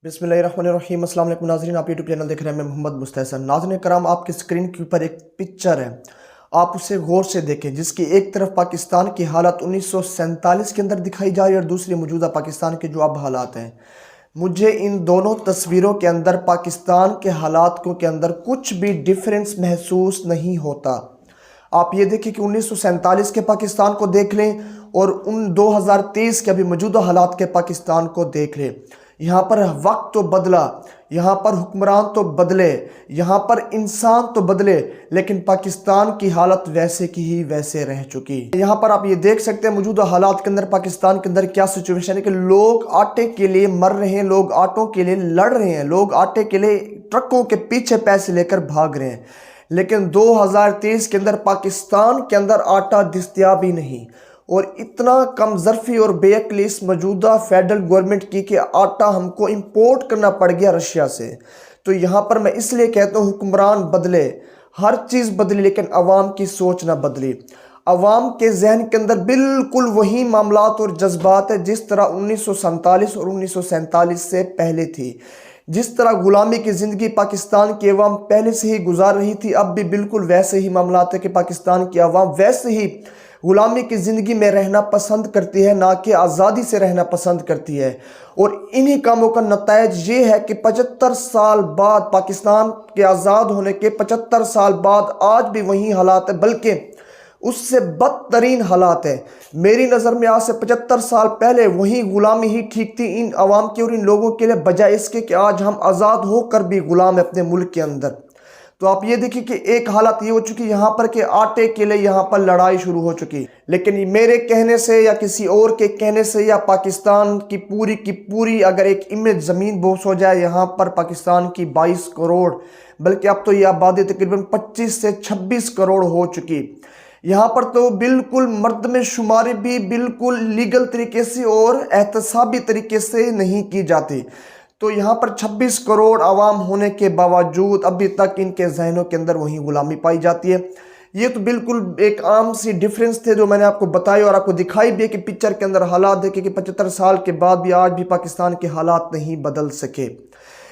बिस्मिल्लाहिर्रहमानिर्रहीम। अस्सलाम वालेकुम नाज़रीन, आप यूट्यूब चैनल देख रहे हैं। मैं मोहम्मद मुस्तहसन। नाज़रीन करम, आपकी स्क्रीन के ऊपर एक पिक्चर है, आप उसे गौर से देखें, जिसकी एक तरफ पाकिस्तान की हालत 1947 के अंदर दिखाई जा रही है और दूसरी मौजूदा पाकिस्तान के जो अब हालात हैं। मुझे इन दोनों तस्वीरों के अंदर पाकिस्तान के हालात के अंदर कुछ भी डिफरेंस महसूस नहीं होता। आप ये देखिए कि 1947 के पाकिस्तान को देख लें और उन 2023 के अभी मौजूदा हालात के पाकिस्तान को देख लें। यहाँ पर वक्त तो बदला, यहाँ पर हुक्मरान तो बदले, यहाँ पर इंसान तो बदले, लेकिन पाकिस्तान की हालत वैसे की ही वैसे रह चुकी। यहाँ पर आप ये देख सकते हैं मौजूदा हालात के अंदर पाकिस्तान के अंदर क्या सिचुएशन है कि लोग आटे के लिए मर रहे हैं, लोग आटों के लिए लड़ रहे हैं, लोग आटे के लिए ट्रकों के पीछे पैसे लेकर भाग रहे हैं। लेकिन 2023 के अंदर पाकिस्तान के अंदर आटा दस्तयाब ही नहीं, और इतना कम ज़रफ़ी और बेअक्ली इस मौजूदा फेडरल गवर्नमेंट की कि आटा हमको इंपोर्ट करना पड़ गया रशिया से। तो यहाँ पर मैं इसलिए कहता हूँ हुक्मरान बदले, हर चीज़ बदली, लेकिन अवाम की सोच ना बदली। अवाम के जहन के अंदर बिल्कुल वही मामलात और जज्बात है जिस तरह 1947 और 1947 से पहले थी। जिस तरह गुलामी की ज़िंदगी पाकिस्तान की अवाम पहले से ही गुजार रही थी, अब भी बिल्कुल वैसे ही मामलात है कि पाकिस्तान की अवाम वैसे ही गुलामी की ज़िंदगी में रहना पसंद करती है, ना कि आज़ादी से रहना पसंद करती है। और इन्हीं कामों का नतीजा ये है कि 75 साल बाद, पाकिस्तान के आज़ाद होने के 75 साल बाद आज भी वही हालात है, बल्कि उससे बदतरीन हालात है। मेरी नज़र में आज से 75 साल पहले वही गुलामी ही ठीक थी इन अवाम की और इन लोगों के लिए, बजाय इसके कि आज हम आज़ाद होकर भी गुलाम है अपने मुल्क के अंदर। तो आप ये देखिए कि एक हालत ये हो चुकी यहाँ पर कि आटे के लिए यहाँ पर लड़ाई शुरू हो चुकी। लेकिन मेरे कहने से या किसी और के कहने से या पाकिस्तान की पूरी अगर एक इमेज ज़मीन बोस हो जाए, यहाँ पर पाकिस्तान की 22 करोड़, बल्कि अब तो ये आबादी तकरीबन 25 से 26 करोड़ हो चुकी। यहाँ पर तो बिल्कुल मर्द में शुमारी भी बिल्कुल लीगल तरीके से और एहतसाबी तरीके से नहीं की जाती। तो यहाँ पर 26 करोड़ आवाम होने के बावजूद अभी तक इनके जहनों के अंदर वही गुलामी पाई जाती है। ये तो बिल्कुल एक आम सी डिफरेंस थे जो मैंने आपको बताई और आपको दिखाई भी है कि पिक्चर के अंदर हालात देखे कि 75 साल के बाद भी आज भी पाकिस्तान के हालात नहीं बदल सके।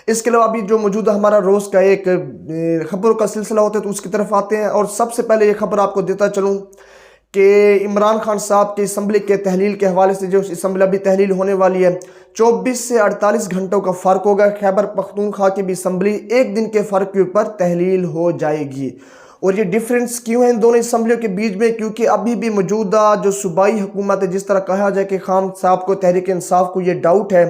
इसके अलावा अभी जो मौजूदा हमारा रोज़ का एक खबरों का सिलसिला होता है तो उसकी तरफ आते हैं। और सबसे पहले ये खबर आपको देता चलूँ कि इमरान खान साहब की असम्बली के तहलील के हवाले से, जो असम्बली अभी तहलील होने वाली है, 24 से 48 घंटों का फ़र्क होगा। खैबर पख्तूनख्वा की भी असम्बली एक दिन के फ़र्क के ऊपर तहलील हो जाएगी। और ये डिफरेंस क्यों है इन दोनों असम्बलियों के बीच में? क्योंकि अभी भी मौजूदा जो सूबाई हुकूमत है, जिस तरह कहा जाए कि खान साहब को, तहरीक इंसाफ को ये डाउट है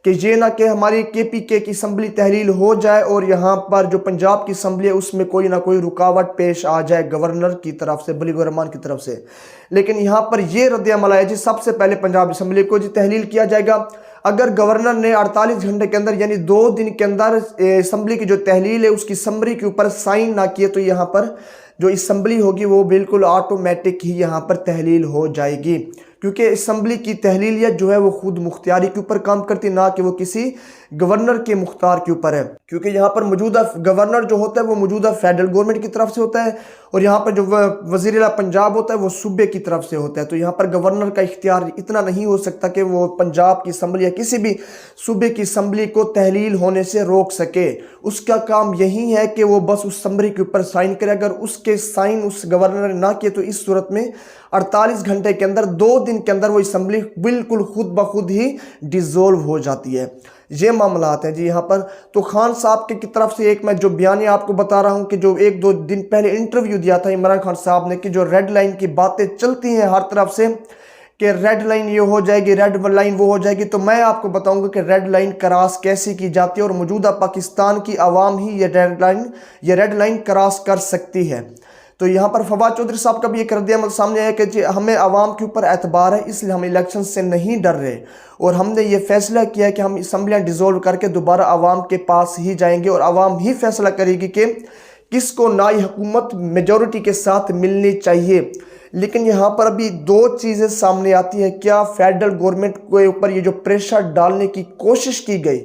कि ये ना कि हमारी KPK की असम्बली तहलील हो जाए और यहाँ पर जो पंजाब की असम्बली है उसमें कोई ना कोई रुकावट पेश आ जाए गवर्नर की तरफ से, वली रहमान की तरफ से। लेकिन यहाँ पर ये रद्द-ए-अमल आया जी, सबसे पहले पंजाब असम्बली को जी तहलील किया जाएगा। अगर गवर्नर ने 48 घंटे के अंदर यानी 2 दिन के अंदर असम्बली की जो तहलील है उसकी समरी के ऊपर साइन ना किए तो यहाँ पर जो असम्बली होगी वो बिल्कुल ऑटोमेटिक ही यहाँ पर तहलील हो जाएगी। क्योंकि असम्बली की तहलीलियत जो है वो खुद मुख्तियारी के ऊपर काम करती, ना कि वो किसी गवर्नर के मुख्तार के ऊपर है। क्योंकि यहाँ पर मौजूदा गवर्नर जो होता है वो मौजूदा फेडरल गवर्नमेंट की तरफ से होता है और यहाँ पर जो वज़ीर आला पंजाब होता है वो सूबे की तरफ से होता है। तो यहाँ पर गवर्नर का इख्तियार इतना नहीं हो सकता कि वो पंजाब की असम्बली या किसी भी सूबे की असम्बली को तहलील होने से रोक सके। उसका काम यही है कि वो बस उस समरी के ऊपर साइन करे। अगर उसके साइन उस गवर्नर ने ना किए तो इस सूरत में 48 घंटे के अंदर, 2 दिन के अंदर वो असम्बली बिल्कुल खुद ब खुद ही डिज़ोल्व हो जाती है। ये मामलात हैं जी यहाँ पर। तो खान साहब की तरफ से एक मैं जो बयान आपको बता रहा हूँ कि जो 1-2 दिन पहले इंटरव्यू दिया था इमरान खान साहब ने, कि जो रेड लाइन की बातें चलती हैं हर तरफ से कि रेड लाइन ये हो जाएगी, रेड लाइन वो हो जाएगी, तो मैं आपको बताऊंगा कि रेड लाइन क्रॉस कैसे की जाती है और मौजूदा पाकिस्तान की आवाम ही ये रेड लाइन क्रॉस कर सकती है। तो यहाँ पर फवाद चौधरी साहब का भी एक रद्द-ए-अमल सामने आया कि हमें आवाम के ऊपर एतबार है, इसलिए हम इलेक्शन से नहीं डर रहे और हमने ये फैसला किया कि हम असम्बलियाँ डिज़ोल्व करके दोबारा आवाम के पास ही जाएंगे और आवाम ही फैसला करेगी कि किसको नाई हुकूमत मेजॉरिटी के साथ मिलनी चाहिए। लेकिन यहाँ पर अभी 2 चीज़ें सामने आती हैं। क्या फेडरल गवर्नमेंट के ऊपर ये जो प्रेशर डालने की कोशिश की गई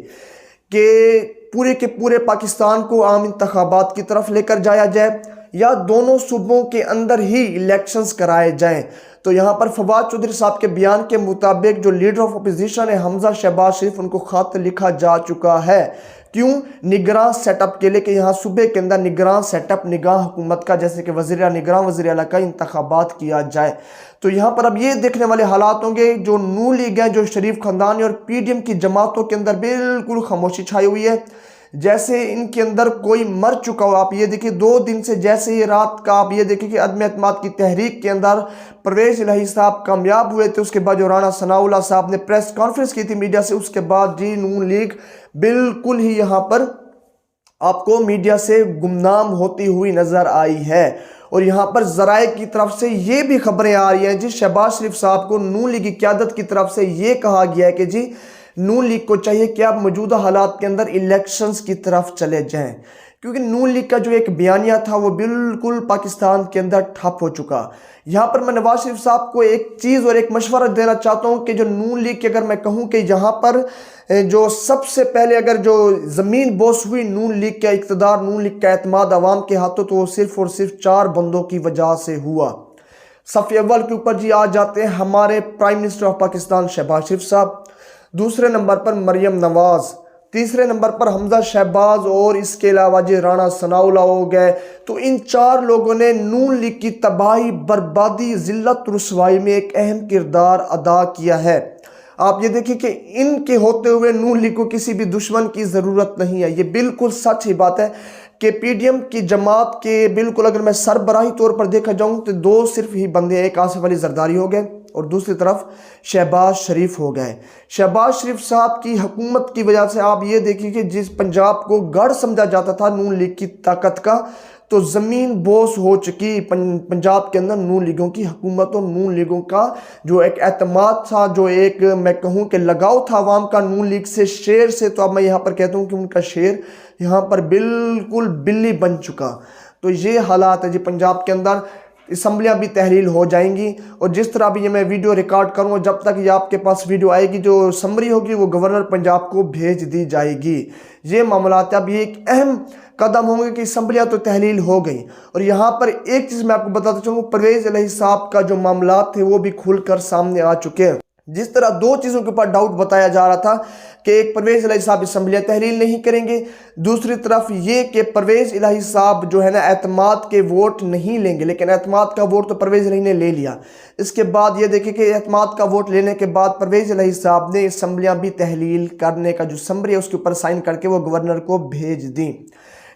कि पूरे के पूरे पाकिस्तान को आम इंतखाबात की तरफ लेकर जाया जाए या दोनों सूबों के अंदर ही इलेक्शंस कराए जाएं। तो यहाँ पर फवाद चौधरी साहब के बयान के मुताबिक जो लीडर ऑफ अपोजिशन है हमजा शहबाज शरीफ, उनको खत लिखा जा चुका है। क्यों? निगरान सेटअप के लिए, कि यहाँ सूबे के अंदर निगरान सेटअप, निगाह हुकूमत का, जैसे कि निगरान वज़ीर आला का इंतखाबात किया जाए। तो यहाँ पर अब ये देखने वाले हालात होंगे, जो नून लीग है, जो शरीफ खानदान और पीडीएम की जमातों के अंदर बिल्कुल खामोशी छाई हुई है, जैसे इनके अंदर कोई मर चुका हो। आप ये देखिए 2 दिन से, जैसे ये रात का आप ये देखिए कि अदम एतमाद की तहरीक के अंदर परवेज इलाही साहब कामयाब हुए थे, उसके बाद जो राना सनाउल्लाह साहब ने प्रेस कॉन्फ्रेंस की थी मीडिया से, उसके बाद जी नून लीग बिल्कुल ही यहाँ पर आपको मीडिया से गुमनाम होती हुई नजर आई है। और यहाँ पर ज़राए की तरफ से ये भी खबरें आ रही हैं जी, शहबाज शरीफ साहब को नून लीग की क़यादत की तरफ से ये कहा गया है कि जी नून लीग को चाहिए कि आप मौजूदा हालात के अंदर इलेक्शंस की तरफ चले जाएं, क्योंकि नून लीग का जो एक बयानिया था वो बिल्कुल पाकिस्तान के अंदर ठप हो चुका। यहाँ पर मैं नवाज शरीफ साहब को एक चीज़ और एक मशवरा देना चाहता हूँ कि जो नून लीग की, अगर मैं कहूँ कि यहाँ पर जो सबसे पहले अगर जो ज़मीन बोस हुई नून लीग का इक़्तिदार, नून लीग का एतमाद अवाम के हाथों, तो वो सिर्फ़ और सिर्फ 4 बंदों की वजह से हुआ। सफ़े अव्वल के ऊपर जी आ जाते हैं हमारे prime minister of Pakistan Shehbaz Sharif sahab, दूसरे नंबर पर मरियम नवाज, तीसरे नंबर पर हमजा शहबाज, और इसके अलावा जी राना सनाउल्लाह हो गए। तो इन 4 लोगों ने नून लीग की तबाही, बर्बादी, जिल्लत, रुसवाई में एक अहम किरदार अदा किया है। आप ये देखिए कि इनके होते हुए नून लीग को किसी भी दुश्मन की ज़रूरत नहीं है। ये बिल्कुल सच ही बात है कि पीडीएम की जमात के बिल्कुल अगर मैं सरबराही तौर पर देखा जाऊँ तो 2 सिर्फ ही बंदे, एक आसिफ अली जरदारी हो गए और दूसरी तरफ शहबाज शरीफ हो गए। शहबाज शरीफ साहब की हुकूमत की वजह से आप ये देखिए कि जिस पंजाब को गढ़ समझा जाता था नून लीग की ताकत का, तो ज़मीन बोस हो चुकी पंजाब के अंदर नून लीगों की हुकूमत और नून लीगों का जो एक एतमाद था, जो एक मैं कहूँ कि लगाव था अवाम का नून लीग से, शेर से, तो अब मैं यहाँ पर कहता हूँ कि उनका शेर यहाँ पर बिल्कुल बिल्ली बन चुका। तो ये हालात है जी पंजाब के अंदर। असम्बलियाँ भी तहलील हो जाएंगी, और जिस तरह भी ये मैं वीडियो रिकॉर्ड करूँगा, जब तक ये आपके पास वीडियो आएगी, जो समरी होगी वो गवर्नर पंजाब को भेज दी जाएगी। ये मामलात अब ये एक अहम कदम होंगे कि असम्बलियाँ तो तहलील हो गई। और यहाँ पर एक चीज़ मैं आपको बताता चलूँ, परवेज इलाही साहब का जो मामलात थे वो भी खुलकर सामने आ चुके हैं। जिस तरह 2 चीज़ों के ऊपर डाउट बताया जा रहा था कि एक परवेज इलाही साहब असम्बलियाँ तहलील नहीं करेंगे, दूसरी तरफ ये कि परवेज इलाही साहब जो है ना एतमाद के वोट नहीं लेंगे, लेकिन एतमाद का वोट तो परवेज इलाही ने ले लिया। इसके बाद ये देखिए कि एतमाद का वोट लेने के बाद परवेज इलाही साहब ने असम्बलियाँ भी तहलील करने का जो समरी है उसके ऊपर साइन करके वो गवर्नर को भेज दी।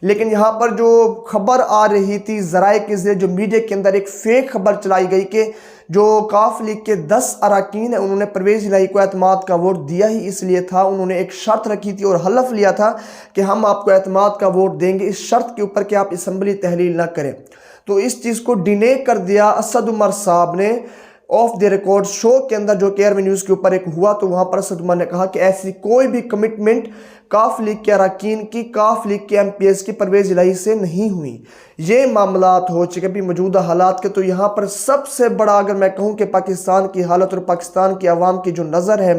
लेकिन यहाँ पर जो खबर आ रही थी ज़राए के ज़रिए, जो मीडिया के अंदर एक फेक खबर चलाई गई कि जो काफ लीग के 10 अरकान हैं उन्होंने परवेज इलाही को एतमाद का वोट दिया ही इसलिए था, उन्होंने एक शर्त रखी थी और हलफ लिया था कि हम आपको एतमाद का वोट देंगे इस शर्त के ऊपर कि आप असम्बली तहलील ना करें। तो इस चीज़ को डिने कर दिया असद उमर साहब ने ऑफ द रिकॉर्ड शो के अंदर, जो केयर में न्यूज़ के ऊपर एक हुआ, तो वहाँ पर असद उमर ने कहा कि ऐसी कोई भी कमिटमेंट काफ लीग के अरकान की, काफ लीग के MPs की परवेज इलाही से नहीं हुई। ये मामलात हो चुके भी मौजूदा हालात के। तो यहाँ पर सबसे बड़ा अगर मैं कहूँ कि पाकिस्तान की हालत और पाकिस्तान की आवाम की जो नज़र है,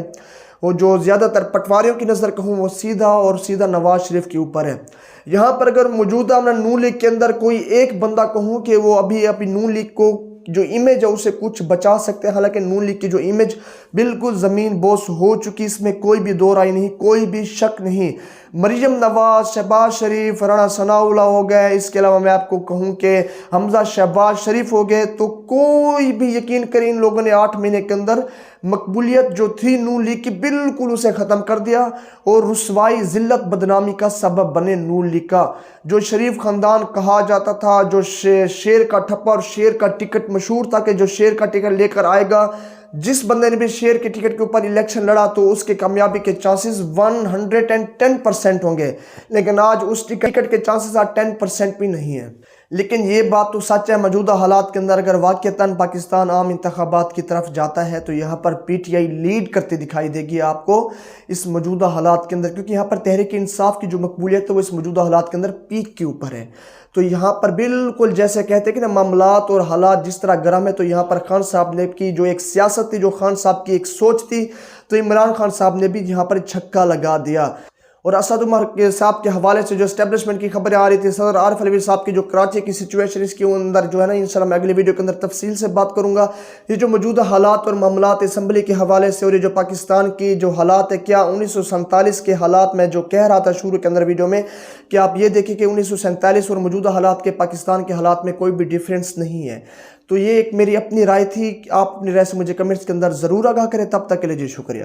वो जो ज़्यादातर पटवारियों की नज़र कहूँ, वो सीधा और सीधा नवाज शरीफ के ऊपर है। यहाँ पर अगर मौजूदा मैं नून लीग के अंदर कोई एक बंदा कहूँ कि वो अभी नून लीग को जो इमेज है उसे कुछ बचा सकते हैं, हालांकि नून लीग की जो इमेज बिल्कुल ज़मीन बोस हो चुकी, इसमें कोई भी दो राय नहीं, कोई भी शक नहीं। मरियम नवाज, शहबाज शरीफ, राना सनाउल्लाह हो गए, इसके अलावा मैं आपको कहूँ कि हमजा शहबाज शरीफ हो गए, तो कोई भी यकीन करें इन लोगों ने 8 महीने के अंदर मकबूलियत जो थी नून लीग की बिल्कुल उसे ख़त्म कर दिया और रुसवाई, ज़िल्लत, बदनामी का सबब बने नून लीग का। जो शरीफ ख़ानदान कहा जाता था, जो शेर का ठप्पा और शेर का टिकट मशहूर था कि जो शेर का टिकट लेकर आएगा, जिस बंदे ने भी शेर के टिकट के ऊपर इलेक्शन लड़ा तो उसके कामयाबी के चांसेस 110% होंगे, लेकिन आज उस टिकट के चांसेस आज 10% भी नहीं है। लेकिन ये बात तो सच है, मौजूदा हालात के अंदर अगर वाक़ईतन पाकिस्तान आम इंतखाबात की तरफ जाता है तो यहाँ पर PTI लीड करती दिखाई देगी आपको इस मौजूदा हालात के अंदर, क्योंकि यहाँ पर तहरीक इंसाफ की जो मकबूलियत है वो इस मौजूदा हालात के अंदर पीक के ऊपर है। तो यहाँ पर बिल्कुल जैसे कहते हैं कि ना मामलात और हालात जिस तरह गर्म है, तो यहाँ पर खान साहब ने की जो एक सियासत थी, जो खान साहब की एक सोच थी, तो इमरान खान साहब ने भी यहाँ पर छक्का लगा दिया। اور اسد عمر کے صاحب کے حوالے سے جو اسٹیبلشمنٹ کی خبریں آ رہی تھی، صدر عارف علوی صاحب کی جو کراچی کی سچویشن، اس کے اندر جو ہے نا انشاءاللہ میں اگلی ویڈیو کے اندر تفصیل سے بات کروں گا۔ یہ جو موجودہ حالات اور معاملات اسمبلی کے حوالے سے، اور یہ جو پاکستان کی جو حالات ہے، کیا 1947 کے حالات میں جو کہہ رہا تھا شروع کے اندر ویڈیو میں، کہ آپ یہ دیکھیں کہ 1947 اور موجودہ حالات کے پاکستان کے حالات میں کوئی بھی ڈیفرنس نہیں ہے۔ تو یہ ایک میری اپنی رائے تھی، آپ اپنی رائے سے مجھے کمنٹس کے اندر ضرور آگاہ کریں۔ تب تک کے لیے جی شکریہ۔